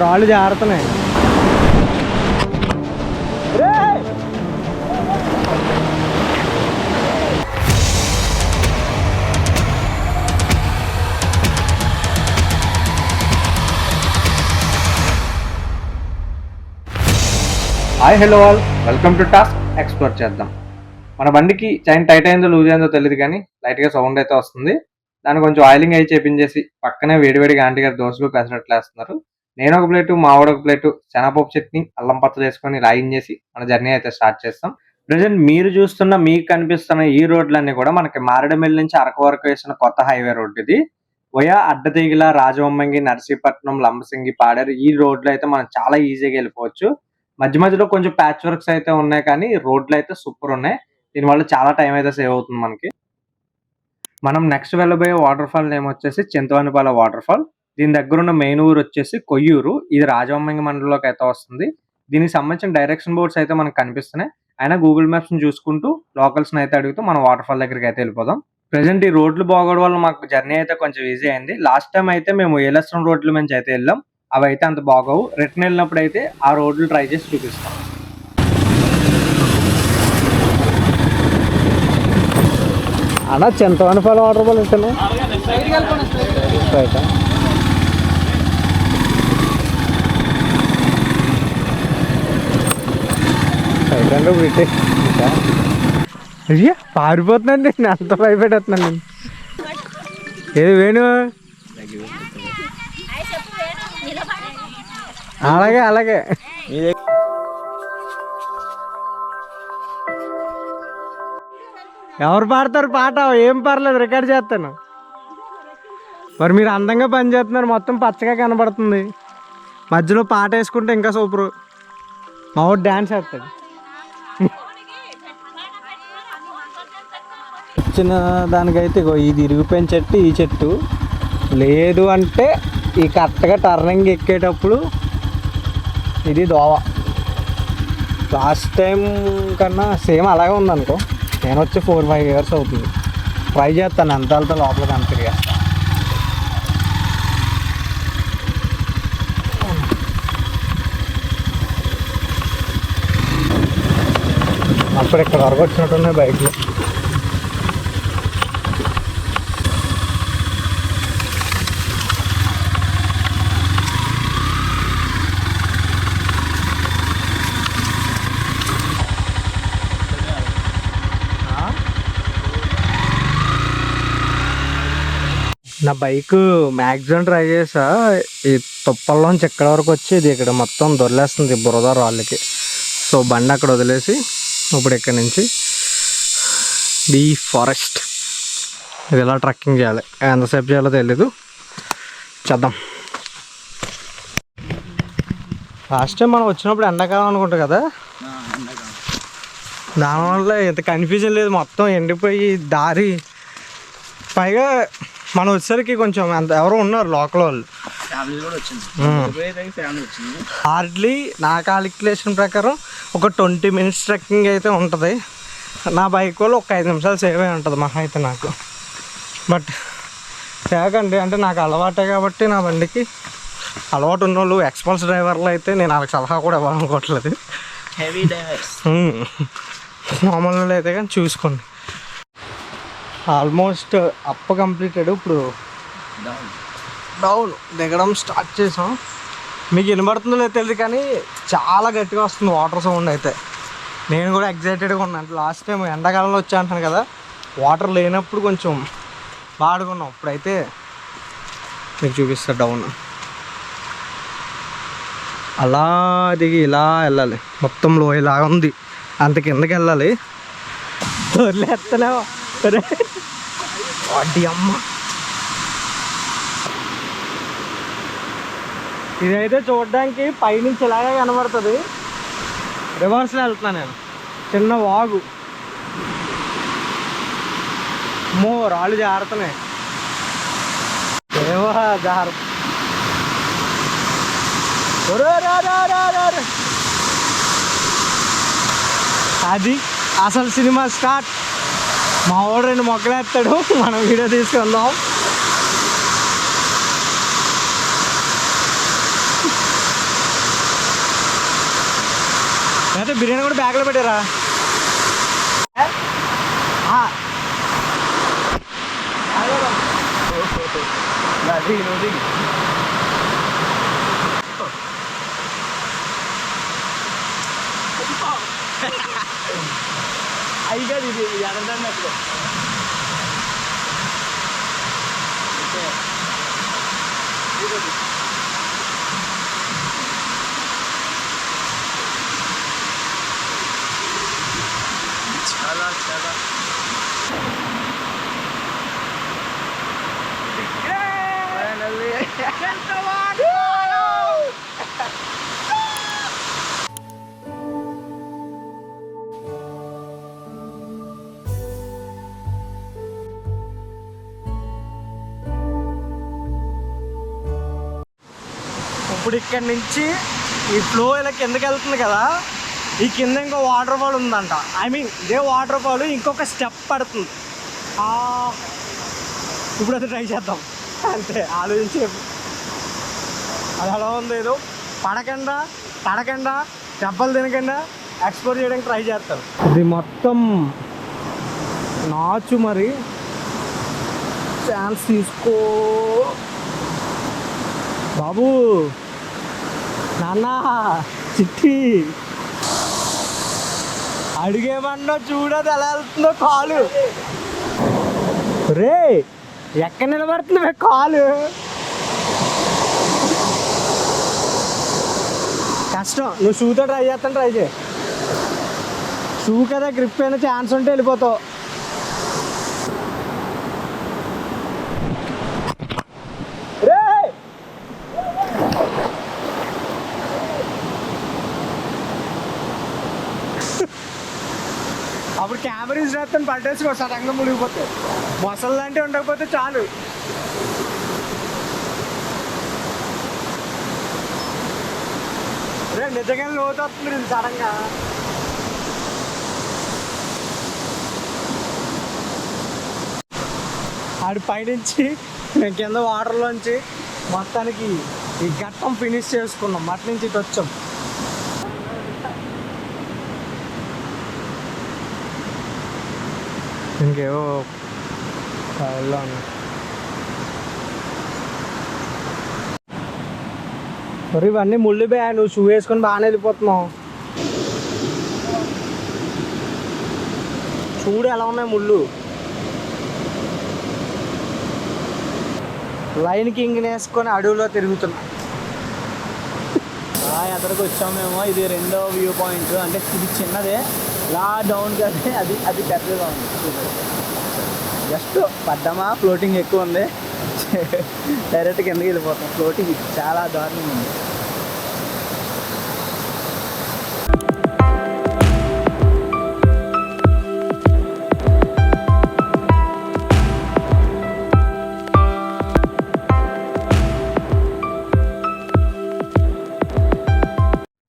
రాళ్ళు జారుతున్నాయి. Hi hello all, welcome to task explore చేద్దాం. మన బండికి చైన్ టైట్ అయిందో లూజ్ అయిందో తెలియదు కానీ లైట్గా సౌండ్ అయితే వస్తుంది. దాన్ని కొంచెం ఆయిలింగ్ అయి చేపించేసి పక్కనే వేడివేడిగా ఆంటీ గారు దోశలు పెసరట్లు వేస్తున్నారు. నేను ఒక ప్లేటు, మావాడు ఒక ప్లేటు శనగపప్పు చట్నీ అల్లం పచ్చడి వేసుకొని లాగించేసి మన జర్నీ అయితే స్టార్ట్ చేస్తాం. ప్రజెంట్ మీరు చూస్తున్న, మీకు కనిపిస్తున్న ఈ రోడ్లన్నీ కూడా మనకి మారేడుమిల్లి నుంచి అరకు వరకు వేసిన కొత్త హైవే రోడ్ ఇది. వయా అడ్డతీగల, రాజవొమ్మంగి, నర్సీపట్నం, లంబసింగి, పాడేరు ఈ రోడ్లు అయితే మనం చాలా ఈజీగా వెళ్ళిపోవచ్చు. మధ్య మధ్యలో కొంచెం ప్యాచ్ వర్క్స్ అయితే ఉన్నాయి కానీ రోడ్లు అయితే సూపర్ ఉన్నాయి. దీనివల్ల చాలా టైం అయితే సేవ్ అవుతుంది మనకి. మనం నెక్స్ట్ వెళ్ళబోయే వాటర్ ఫాల్ నేమ్ వచ్చేసి చింతవనిపాల వాటర్ ఫాల్. దీని దగ్గర ఉన్న మెయిన్ ఊరు వచ్చేసి కొయ్యూరు. ఇది రాజవొమ్మంగి మండలంలోకి అయితే వస్తుంది. దీనికి సంబంధించిన డైరెక్షన్ బోర్డ్స్ అయితే మనకు కనిపిస్తున్నాయి. అయినా గూగుల్ మ్యాప్స్ ని చూసుకుంటూ లోకల్స్ అయితే అడుగుతూ మనం వాటర్ ఫాల్ దగ్గరికి అయితే వెళ్ళిపోదాం. ప్రెసెంట్ ఈ రోడ్లు బాగోవడం వల్ల మాకు జర్నీ అయితే కొంచెం ఈజీ అయింది. లాస్ట్ టైం అయితే మేము ఏలస్రం రోడ్ల నుంచి అయితే వెళ్ళాం. అవి అయితే అంత బాగోవు. రిటర్న్ వెళ్ళినప్పుడు అయితే ఆ రోడ్లు ట్రై చేసి చూపిస్తాం. అన్నా చింతవనిపాల వాటర్ ఫాల్ ఇస్తాను అయ్యా పారిపోతుందండి. నేను అంత భయపెట్టేస్తున్నాను. నేను ఏది వేణు అలాగే అలాగే ఎవరు పాడతారు పాట? ఏం పర్లేదు, రికార్డ్ చేస్తాను. మరి మీరు అందంగా పని చేస్తున్నారు, మొత్తం పచ్చగా కనబడుతుంది. మధ్యలో పాట వేసుకుంటే ఇంకా సూపరు. మా వాడు డ్యాన్స్ వేస్తాడు. వచ్చిన దానికైతే ఇది ఇరిగిపోయిన చెట్టు, ఈ చెట్టు లేదు అంటే ఈ కరెక్ట్గా టర్నింగ్ ఎక్కేటప్పుడు ఇది దోవ. లాస్ట్ టైం కన్నా సేమ్ అలాగే ఉందనుకో. నేను వచ్చి 4-5 ఇయర్స్ అవుతుంది. ట్రై చేస్తాను ఎంత వెళ్తా లోపలికి అంత తిరిగేస్తాను. అప్పుడు ఇక్కడ వరకు వచ్చినట్టున్నాయి బైక్లో. నా బైక్ మ్యాక్సిమం ట్రై చేసా. ఈ తుప్పల్లోంచి ఎక్కడి వరకు వచ్చి ఇది ఇక్కడ మొత్తం దొరిలేస్తుంది బురద రాళ్ళకి. సో బండి అక్కడ వదిలేసి ఇప్పుడు ఇక్కడి నుంచి బీ ఫారెస్ట్ ఇది ఎలా ట్రెక్కింగ్ చేయాలి, ఎంతసేపు చేయాలో తెలీదు, చేద్దాం. లాస్ట్ టైం మనం వచ్చినప్పుడు ఎండాకాలం అనుకుంటా కదా, దానివల్ల ఇంత కన్ఫ్యూజన్ లేదు. మొత్తం ఎండిపోయి దారి. పైగా మనం వచ్చేసరికి కొంచెం అంత ఎవరో ఉన్నారు లోకల్ వాళ్ళు. హార్డ్లీ నా కాలిక్యులేషన్ ప్రకారం ఒక 20 minutes ట్రెక్కింగ్ అయితే ఉంటుంది. నా బైక్ వాళ్ళు ఒక 5 నిమిషాలు సేవ్ అయి ఉంటుంది మహా అయితే నాకు. బట్ సేకండి అంటే నాకు అలవాటే కాబట్టి నా బండికి అలవాటు ఉన్న వాళ్ళు ఎక్స్పల్స్ డ్రైవర్లు అయితే నేను వాళ్ళకి సలహా కూడా ఇవ్వాలనుకోవట్లేదు. హెవీ డ్రైవర్స్ మామూలు వాళ్ళు అయితే కానీ చూసుకోండి. Almost up completed. ఇప్పుడు డౌన్ దిగడం స్టార్ట్ చేసాం. మీకు వినబడుతుందో లేదో తెలియదు కానీ చాలా గట్టిగా వస్తుంది వాటర్ సౌండ్ అయితే. నేను కూడా ఎగ్జైటెడ్గా ఉన్నాను. లాస్ట్ టైం ఎండాకాలంలో వచ్చా అంటాను కదా, వాటర్ లేనప్పుడు కొంచెం బాడుకున్నాం. ఇప్పుడైతే మీకు చూపిస్తా డౌన్. అలా దిగి ఇలా వెళ్ళాలి. మొత్తం లోయలాగా ఉంది, అంత కిందకి వెళ్ళాలి. తొలిలేస్తలేవా వాటి అమ్మ. ఇదైతే చూడడానికి పైనుంచి ఇలాగే కనబడుతుంది. రివర్స్లో వెళ్తున్నాను నేను. చిన్న వాగు, రాళ్ళు జారుతున్నాయి. ఏవో జారు. అది అసలు సినిమా స్టార్ట్. మా వాడు 2 మొక్కలు వేస్తాడు, మనం వీడియో తీసుకుందాం. బిర్యానీ కూడా బ్యాగ్లో పెట్టారా? అయి కాదు ఇది ఎడన్నట్లు. చాలా చాలా ఇప్పుడు ఇక్కడ నుంచి ఈ ఫ్లో ఇలా కిందకి వెళ్తుంది కదా, ఈ కింద ఇంకో వాటర్ ఫాల్ ఉందంట. ఐ మీన్ ఇదే వాటర్ ఫాల్ ఇంకొక స్టెప్ పడుతుంది. ఇప్పుడు అది ట్రై చేద్దాం అంతే, ఆలోచించి. అది ఎలా ఉందో ఏదో పడకుండా పడకుండా దెబ్బలు తినకుండా ఎక్స్ప్లోర్ చేయడానికి ట్రై చేస్తాను. ఇది మొత్తం నాచు, మరి ఛాన్స్ తీసుకో బాబు. నాన్న చిట్టి అడిగేమన్నా చూడదు ఎలా వెళ్తుందో కాలు. రే ఎక్కడ నిలబడుతుంది కాలు? కష్టం. నువ్వు షూతో ట్రై చేస్తాను, ట్రై చేయి. షూ కదా, గ్రిప్ అయినా ఛాన్స్ ఉంటే వెళ్ళిపోతావు. అప్పుడు కెమెరా యూజ్ చేస్తాను, పట్టేసుకో సడన్గా మునిగిపోతే. మొసలు లాంటివి ఉండకపోతే చాలు. రే నిజంగా లోతు వస్తుంది ఇది సడన్గా. ఆడి పైనుంచి కింద వాటర్లోంచి మొత్తానికి ఈ ఘట్టం ఫినిష్ చేసుకున్నాం. అటు నుంచి ఇటు వచ్చాం. ఇంకేవో కాయల్లో ఉన్నాయి. మరి ఇవన్నీ ముళ్ళు బే, నువ్వు షూ వేసుకొని బాగానే వెళ్ళిపోతున్నావు. చూడు ఎలా ఉన్నాయి ముళ్ళు. లైన్ కింగ్ వేసుకొని అడవిలో తిరుగుతున్నా. ఎక్కడికి వచ్చాము మేము. ఇది రెండో వ్యూ పాయింట్. అంటే ఇది చిన్నదే, ఇలా డౌన్ కానీ అది అది పెద్దగా ఉంది. జస్ట్ పడ్డామా, ఫ్లోటింగ్ ఎక్కువ ఉంది, డైరెక్ట్గా కిందకి వెళ్ళిపోతాం. ఫ్లోటింగ్ చాలా దారుణంగా ఉంది.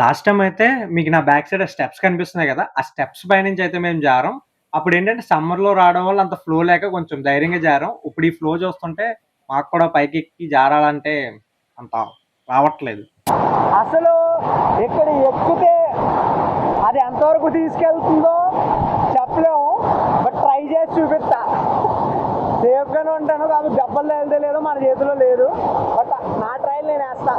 లాస్ట్ టైం అయితే మీకు నా బ్యాక్ సైడ్ స్టెప్స్ కనిపిస్తున్నాయి కదా, ఆ స్టెప్స్ పై నుంచి అయితే మేము జారం. అప్పుడు ఏంటంటే సమ్మర్లో రావడం వల్ల అంత ఫ్లో లేక కొంచెం ధైర్యంగా జారం. ఇప్పుడు ఈ ఫ్లో చూస్తుంటే మాకు కూడా పైకి ఎక్కి జారాలంటే అంత రావట్లేదు. అసలు ఇక్కడ ఎక్కితే అది ఎంతవరకు తీసుకెళ్తుందో చెప్పలేము, బట్ ట్రై చేసి చూపిస్తా. సేఫ్గానే ఉంటాను కాబట్టి దెబ్బలు తగిలితే లేదో మన చేతిలో లేదు, బట్ నా ట్రైల్ నేను వేస్తా.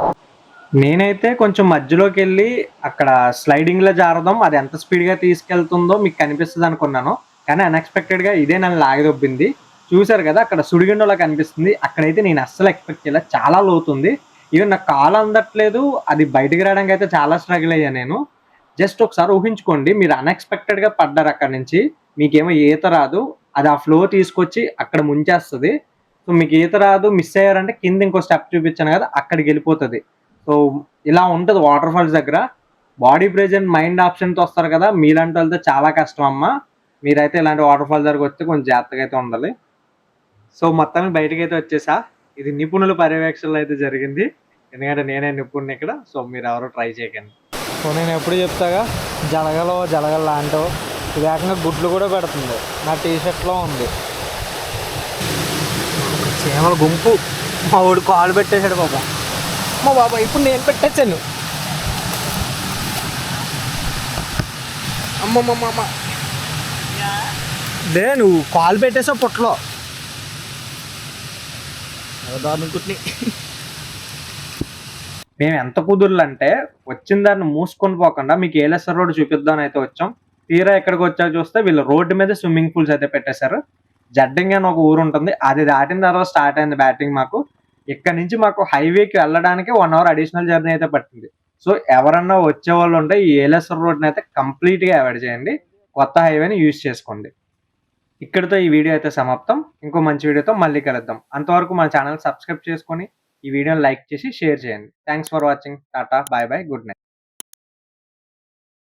నేనైతే కొంచెం మధ్యలోకి వెళ్ళి అక్కడ స్లైడింగ్ లో జారదాం, అది ఎంత స్పీడ్ గా తీసుకెళ్తుందో మీకు కనిపిస్తుంది అనుకున్నాను. కానీ అన్ఎక్స్పెక్టెడ్ గా ఇదే నన్ను లాగదొబ్బింది. చూసారు కదా అక్కడ సుడిగుండంలా కనిపిస్తుంది, అక్కడైతే నేను అస్సలు ఎక్స్పెక్ట్ చేయలేదు. చాలా లోతుంది, ఈవెన్ నాకు కాలు అందట్లేదు. అది బయటకు రావడానికి అయితే చాలా స్ట్రగుల్ అయ్యా నేను. జస్ట్ ఒకసారి ఊహించుకోండి, మీరు అన్ఎక్స్పెక్టెడ్ గా పడ్డారు అక్కడ నుంచి, మీకేమో ఈత రాదు, అది ఆ ఫ్లో తీసుకొచ్చి అక్కడ ముంచేస్తుంది. సో మీకు ఈత రాదు, మిస్ అయ్యారంటే కింద ఇంకో స్టెప్ చూపించాను కదా, అక్కడికి వెళ్ళిపోతుంది. సో ఇలా ఉంటుంది వాటర్ ఫాల్స్ దగ్గర. బాడీ ప్రెజెంట్ మైండ్ ఆప్షన్తో వస్తారు కదా, మీలాంటి వాళ్ళతో చాలా కష్టం అమ్మ. మీరైతే ఇలాంటి వాటర్ ఫాల్స్ దగ్గరకు వస్తే కొంచెం జాగ్రత్తగా అయితే ఉండాలి. సో మొత్తానికి బయటకు అయితే వచ్చేసా. ఇది నిపుణుల పర్యవేక్షణలో అయితే జరిగింది, ఎందుకంటే నేనే నిపుణుని ఇక్కడ. సో మీరు ఎవరో ట్రై చేయకండి. సో నేను ఎప్పుడు చెప్తాగా, జలగలో జలగల అంటూ ఇది ఏకంగా గుడ్లు కూడా పెడుతుంది. నా టీషర్ట్లో ఉంది చీమల గుంపు. మా ఊడు కాలు పెట్టేశాడు బాబా. మా బాబా ఇప్పుడు నేను పెట్టేశాను. అమ్మమ్మమ్మ దే నువ్వు కాల్ పెట్టేసావు పుట్టలో. అనుకుంటుని మేము ఎంత కుదురులు అంటే వచ్చిన దాన్ని మూసుకొని పోకుండా మీకు ఏలేశ్వర రోడ్ చూపిద్దామని అయితే వచ్చాం. తీరా ఎక్కడికి వచ్చాక చూస్తే వీళ్ళు రోడ్డు మీద స్విమ్మింగ్ పూల్స్ అయితే పెట్టేశారు. జడ్డింగ్ అని ఒక ఊరు ఉంటుంది, అది దాటిన తర్వాత స్టార్ట్ అయింది బ్యాటింగ్ మాకు. ఇక్కడ నుంచి మాకు హైవేకి వెళ్ళడానికి 1 అవర్ అడిషనల్ జర్నీ అయితే పట్టింది. సో ఎవరన్నా వచ్చే వాళ్ళు ఉంటే ఈ ఏలేశ్వర రోడ్ని అయితే కంప్లీట్గా అవాయిడ్ చేయండి, కొత్త హైవేని యూజ్ చేసుకోండి. ఇక్కడితో ఈ వీడియో అయితే సమాప్తం. ఇంకో మంచి వీడియోతో మళ్ళీ కలుద్దాం. అంతవరకు మన ఛానల్ సబ్స్క్రైబ్ చేసుకొని ఈ వీడియోని లైక్ చేసి షేర్ చేయండి. Thanks for watching. Tata, bye bye, good night.